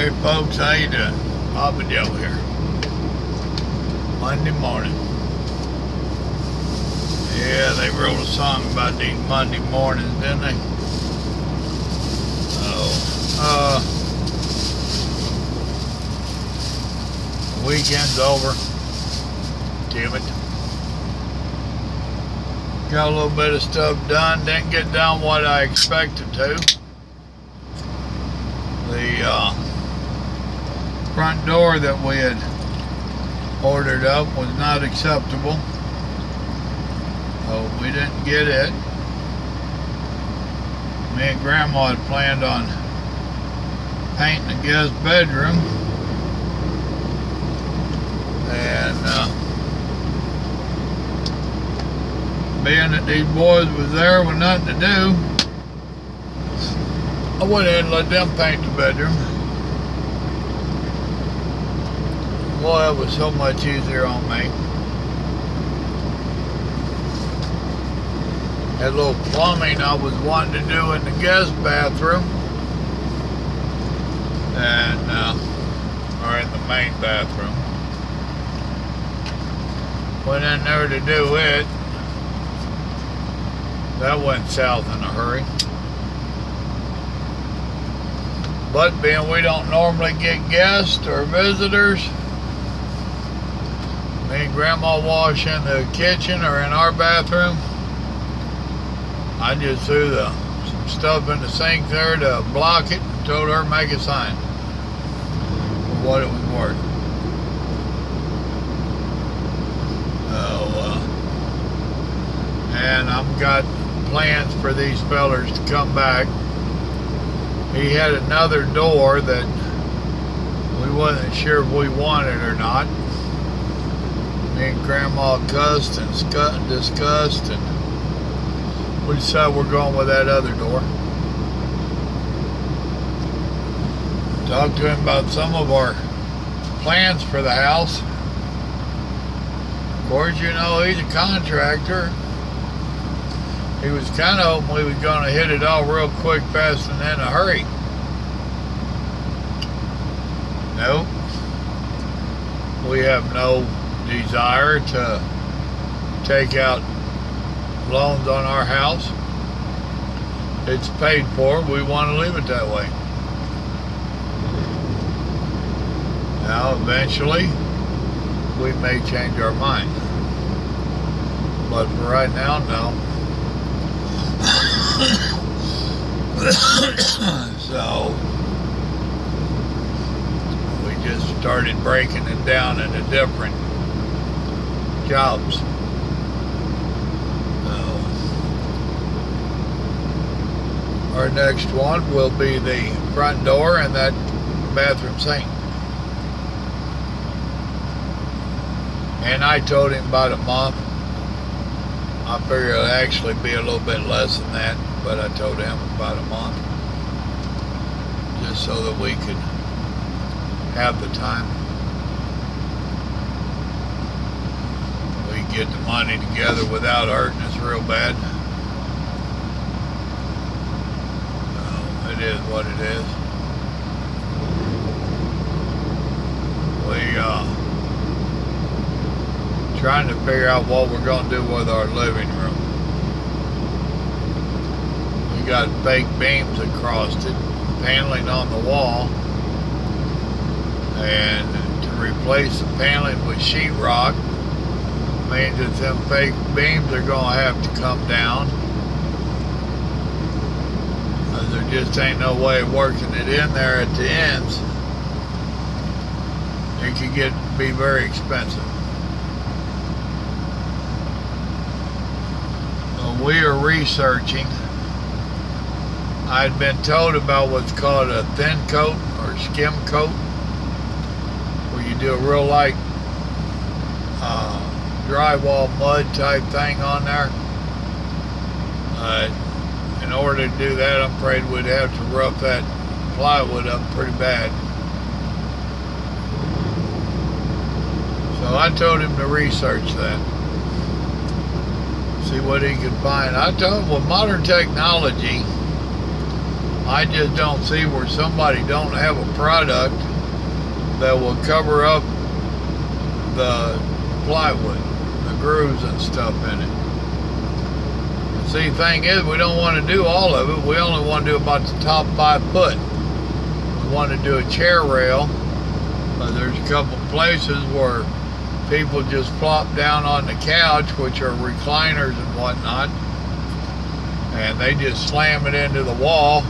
Hey folks, how you doing? Papa Joe here. Monday morning. Yeah, they wrote a song about these Monday mornings, didn't they? The weekend's over. Damn it. Got a little bit of stuff done. Didn't get done what I expected to. The front door that we had ordered up was not acceptable. So we didn't get it. Me and Grandma had planned on painting the guest bedroom. And being that these boys was there with nothing to do, I went in and let them paint the bedroom. Boy, it was so much easier on me. That little plumbing I was wanting to do in the guest bathroom, and or in the main bathroom. Went in there to do it. That went south in a hurry. But being we don't normally get guests or visitors, me and Grandma wash in the kitchen or in our bathroom, I just threw some stuff in the sink there to block it and told her to make a sign for what it was worth. And I've got plans for these fellers to come back. He had another door that we wasn't sure if we wanted or not. Me and Grandma cussed and discussed, and we decided we're going with that other door. Talked to him about some of our plans for the house. Of course, you know, he's a contractor. He was kind of hoping we was going to hit it all real quick, fast, and in a hurry. Nope. We have no desire to take out loans on our house. It's paid for. We want to leave it that way. Now, eventually, we may change our mind. But for right now, no. So we just started breaking it down into different jobs. Our next one will be the front door and that bathroom sink. And I told him about a month. I figured it'll actually be a little bit less than that, but I told him about a month, just so that we could have the time. We get the money together without hurting us real bad. So it is what it is. We trying to figure out what we're going to do with our living room. We got fake beams across it, paneling on the wall, and to replace the paneling with sheetrock means that them fake beams are going to have to come down. There just ain't no way of working it in there at the ends. It could be very expensive. We are researching. I'd been told about what's called a thin coat or skim coat, where you do a real light drywall mud type thing on there. In order to do that, I'm afraid we'd have to rough that plywood up pretty bad. So I told him to research that. See what he could find. I told him with modern technology, I just don't see where somebody don't have a product that will cover up the plywood, the grooves and stuff in it. And see, the thing is, we don't want to do all of it. We only want to do about the top 5 foot. We want to do a chair rail, but there's a couple places where people just plop down on the couch, which are recliners and whatnot, and they just slam it into the wall,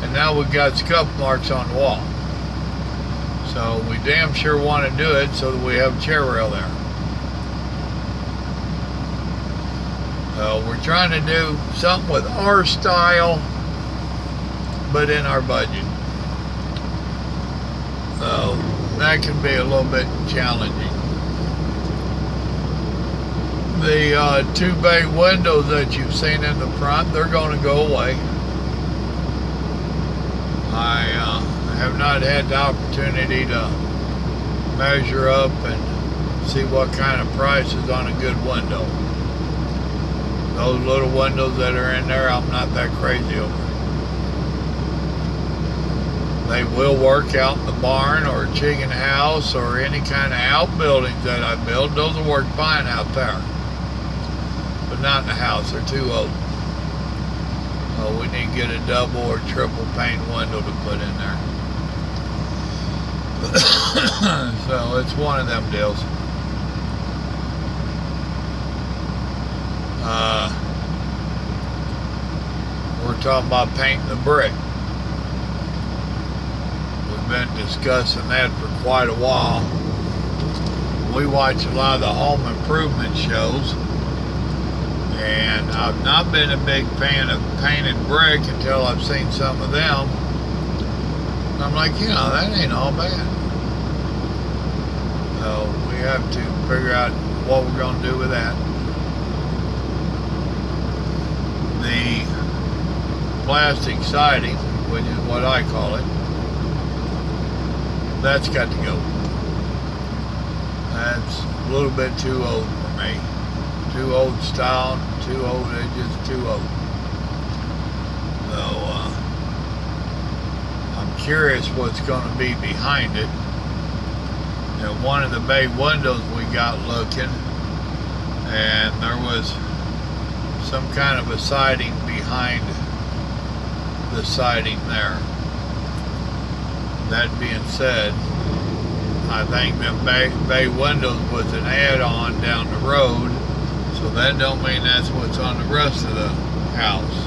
and now we've got scuff marks on the wall. So we damn sure want to do it so that we have a chair rail there. So we're trying to do something with our style, but in our budget. So that can be a little bit challenging. The 2 bay windows that you've seen in the front, they're going to go away. I have not had the opportunity to measure up and see what kind of price is on a good window. Those little windows that are in there, I'm not that crazy over. They will work out in the barn or chicken house or any kind of outbuildings that I build. Those will work fine out there, but not in the house. They're too old. We need to get a double or triple pane window to put in there. So it's one of them deals. We're talking about painting the brick. We've been discussing that for quite a while. We watch a lot of the home improvement shows, and I've not been a big fan of painted brick until I've seen some of them. I'm like, that ain't all bad. So we have to figure out what we're going to do with that. The plastic siding, which is what I call it, that's got to go. That's a little bit too old for me. Too old style, too old edges, too old. So I'm curious what's going to be behind it. One of the bay windows we got looking, and there was some kind of a siding behind the siding there. That being said, I think the bay windows was an add-on down the road, so that don't mean that's what's on the rest of the house.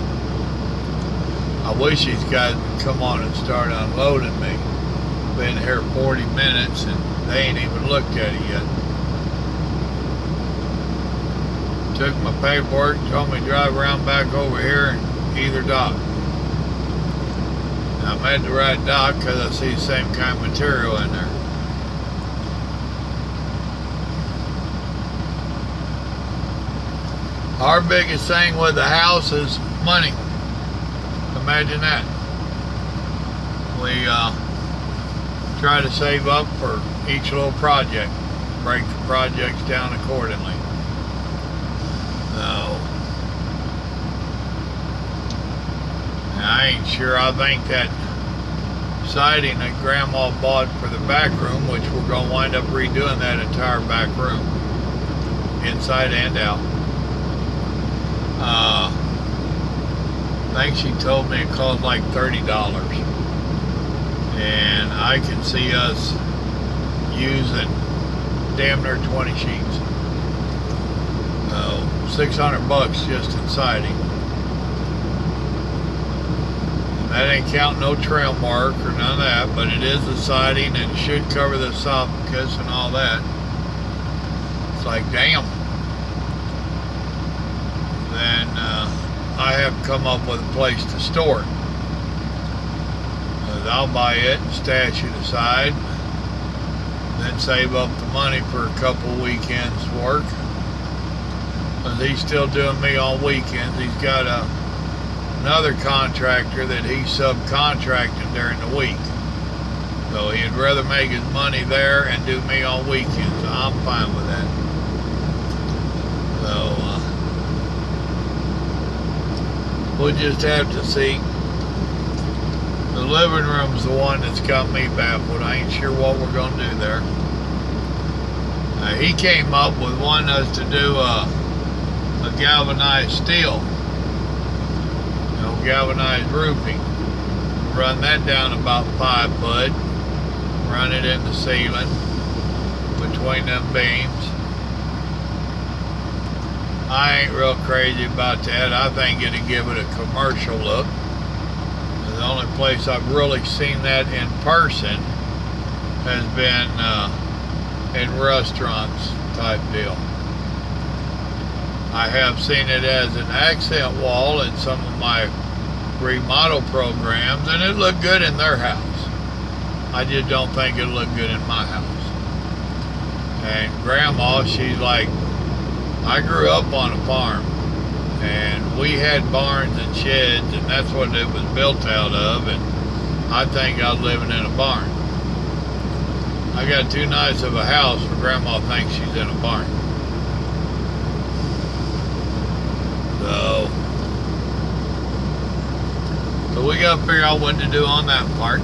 I wish these guys would come on and start unloading me. Been here 40 minutes and they ain't even looked at it yet. Took my paperwork, told me to drive around back over here and either dock. And I'm at the right dock because I see the same kind of material in there. Our biggest thing with the house is money. Imagine that. We try to save up for each little project, break the projects down accordingly. So, I ain't sure. I think that siding that Grandma bought for the back room, which we're going to wind up redoing that entire back room, inside and out. I think she told me it cost like $30. And I can see us using damn near 20 sheets. $600 just in siding. And that ain't counting no trail mark or none of that, but it is the siding and it should cover the esophagus and all that. It's like, damn. Then I have come up with a place to store it. I'll buy it and stash it aside, then save up the money for a couple weekends work. Because he's still doing me on weekends. He's got another contractor that he's subcontracting during the week. So he'd rather make his money there and do me on weekends. I'm fine with that. So we'll just have to see The living room's the one that's got me baffled. I ain't sure what we're gonna do there. He came up with wanting us to do a galvanized steel, galvanized roofing. Run that down about 5 foot. Run it in the ceiling between them beams. I ain't real crazy about that. I think it'd give it a commercial look. The only place I've really seen that in person has been in restaurants type deal. I have seen it as an accent wall in some of my remodel programs, and it looked good in their house. I just don't think it'll look good in my house. And Grandma, she's like, I grew up on a farm, and we had barns and sheds, and that's what it was built out of, and I think I was living in a barn. I got too nice of a house for Grandma thinks she's in a barn. So we got to figure out what to do on that part,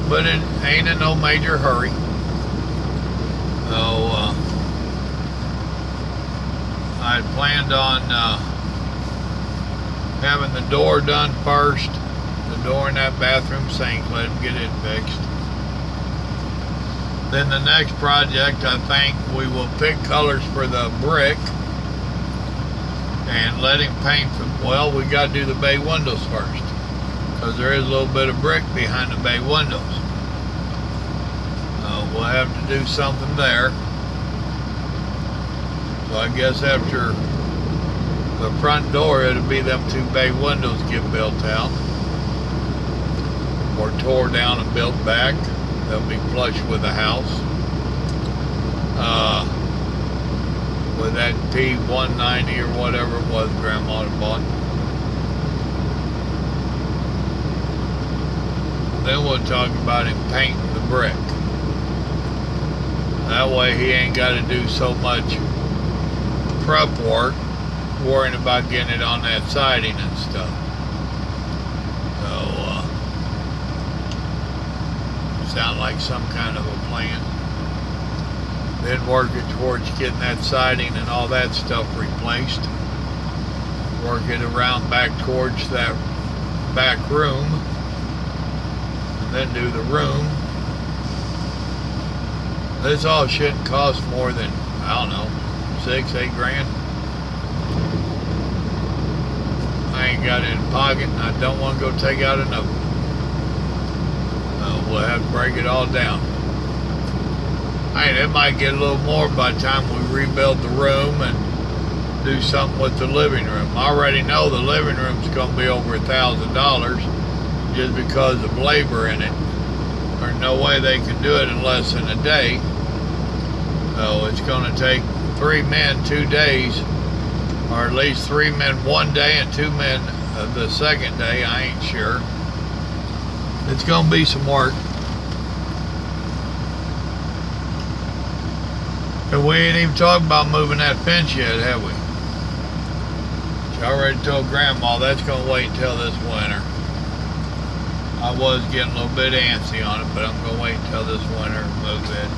but it ain't in no major hurry. So I had planned on having the door done first, the door in that bathroom sink, let him get it fixed. Then the next project, I think we will pick colors for the brick and let him paint them. Well, we got to do the bay windows first, because there is a little bit of brick behind the bay windows. We'll have to do something there. So I guess after the front door, it'll be them 2 bay windows get built out, or tore down and built back. They'll be flush with the house. With that P190 or whatever it was Grandma had bought. Then we'll talk about him painting the brick. That way he ain't got to do so much prep work worrying about getting it on that siding and stuff. So, sound like some kind of a plan. Then working towards getting that siding and all that stuff replaced. Work it around back towards that back room. And then do the room. This all shouldn't cost more than, I don't know, 6-8 grand. I ain't got it in pocket, and I don't want to go take out a note. We'll have to break it all down. It might get a little more by the time we rebuild the room and do something with the living room. I already know the living room's going to be over $1,000 just because of labor in it. There's no way they can do it in less than a day. So it's going to take 3 men 2 days, or at least 3 men 1 day and 2 men the second day. I ain't sure. It's going to be some work. And we ain't even talked about moving that fence yet, have we? She already told Grandma that's going to wait until this winter. I was getting a little bit antsy on it, but I'm going to wait until this winter and move it.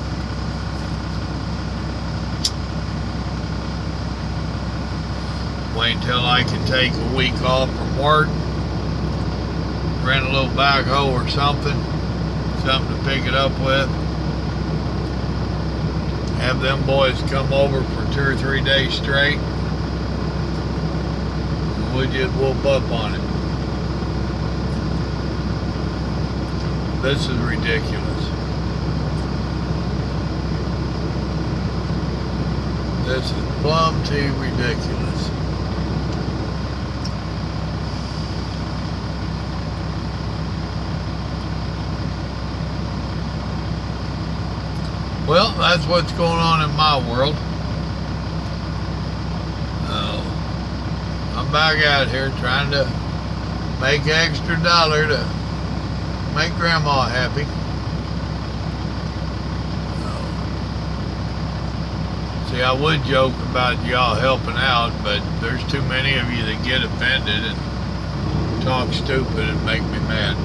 Wait until I can take a week off from work, rent a little backhoe or something to pick it up with. Have them boys come over for 2 or 3 days straight. And we just whoop up on it. This is ridiculous. This is plumb too ridiculous. Well, that's what's going on in my world. I'm back out here trying to make extra dollar to make Grandma happy. See, I would joke about y'all helping out, but there's too many of you that get offended and talk stupid and make me mad.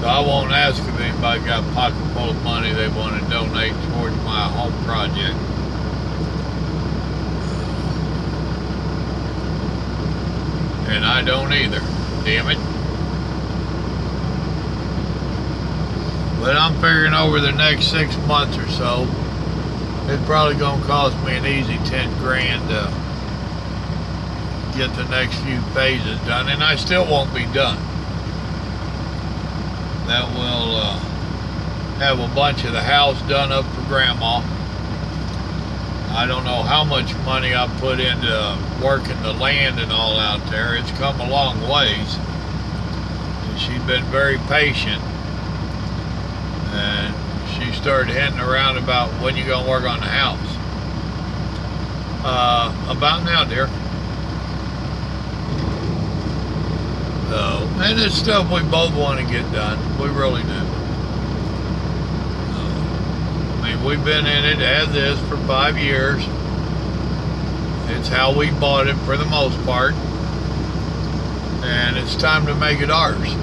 So I won't ask if anybody got a pocket full of money they want to donate towards my home project. And I don't either, damn it. But I'm figuring over the next 6 months or so, it's probably gonna cost me an easy 10 grand to get the next few phases done, and I still won't be done. That will have a bunch of the house done up for Grandma. I don't know how much money I put into working the land and all out there. It's come a long ways. And she's been very patient. And she started hinting around about when you gonna work on the house. About now, dear. So, and it's stuff we both want to get done. We really do. I mean, we've been in it as is for 5 years. It's how we bought it for the most part. And it's time to make it ours.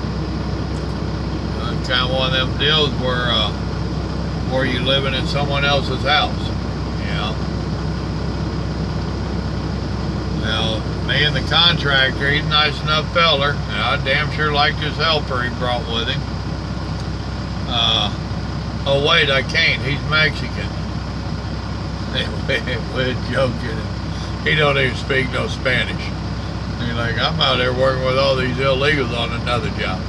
It's kind of one of them deals where you're living in someone else's house. You know? Now, me and the contractor, he's a nice enough feller, and I damn sure liked his helper he brought with him. Oh wait, I can't. He's Mexican. We're joking. He don't even speak no Spanish. He's like, I'm out there working with all these illegals on another job.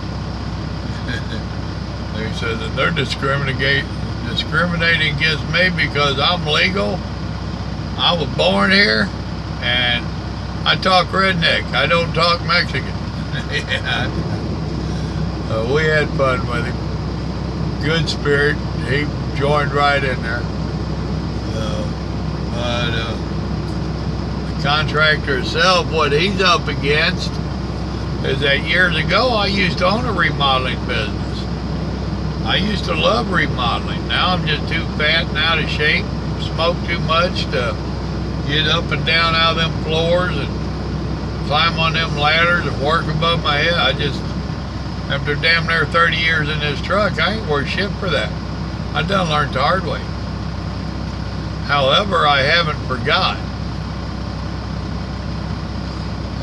And he says that they're discriminating against me because I'm legal. I was born here, and I talk redneck. I don't talk Mexican. Yeah. We had fun with him. Good spirit. He joined right in there. But the contractor itself, what he's up against is that years ago I used to own a remodeling business. I used to love remodeling. Now I'm just too fat and out of shape, smoke too much to get up and down out of them floors and climb on them ladders and work above my head. I just, after damn near 30 years in this truck, I ain't worth shit for that. I done learned the hard way. However, I haven't forgot.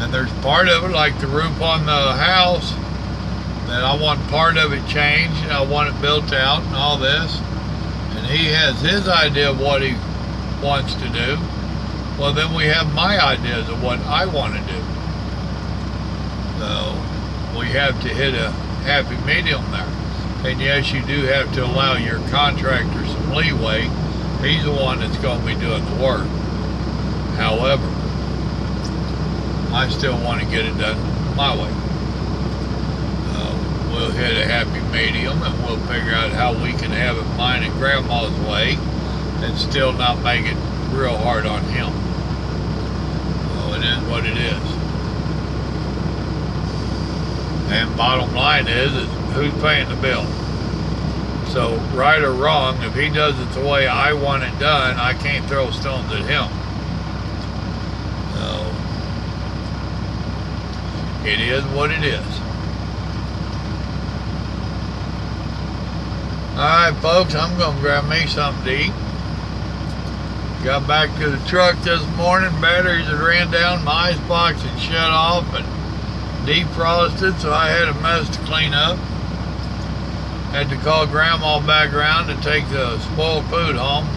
And there's part of it, like the roof on the house, that I want part of it changed, and I want it built out and all this. And he has his idea of what he wants to do. Well, then we have my ideas of what I want to do. So we have to hit a happy medium there. And yes, you do have to allow your contractor some leeway. He's the one that's going to be doing the work. However, I still want to get it done my way. We'll hit a happy medium, and we'll figure out how we can have it mine and Grandma's way and still not make it real hard on him. So it is what it is. And bottom line is who's paying the bill? So right or wrong, if he does it the way I want it done, I can't throw stones at him. So it is what it is. Alright folks, I'm going to grab me something to eat. Got back to the truck this morning, batteries had ran down, my icebox had shut off and defrosted, so I had a mess to clean up. Had to call Grandma back around to take the spoiled food home.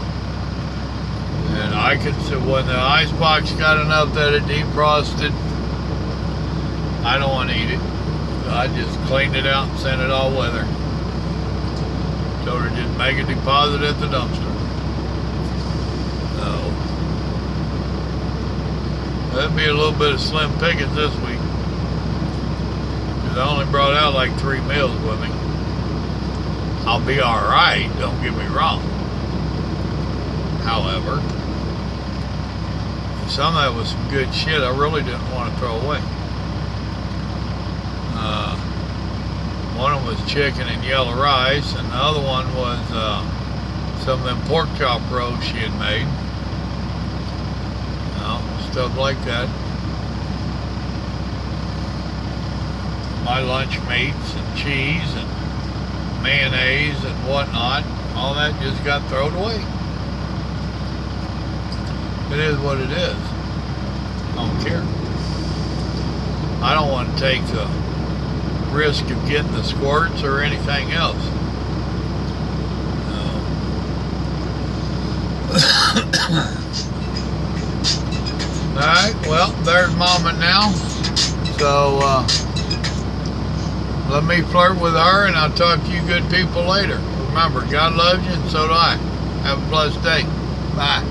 And I could see when the icebox got enough that it defrosted, I don't want to eat it. So I just cleaned it out and sent it all with her. Told her just make a deposit at the dumpster. So that'd be a little bit of slim pickings this week. Because I only brought out like 3 meals with me. I'll be alright, don't get me wrong. However, some of that was some good shit I really didn't want to throw away. One of them was chicken and yellow rice, and the other one was some of them pork chop rolls she had made. Stuff like that. My lunch meats and cheese and mayonnaise and whatnot, all that just got thrown away. It is what it is. I don't care. I don't want to take the risk of getting the squirts or anything else. Alright, well, there's Mama now. So, let me flirt with her, and I'll talk to you good people later. Remember, God loves you, and so do I. Have a blessed day. Bye.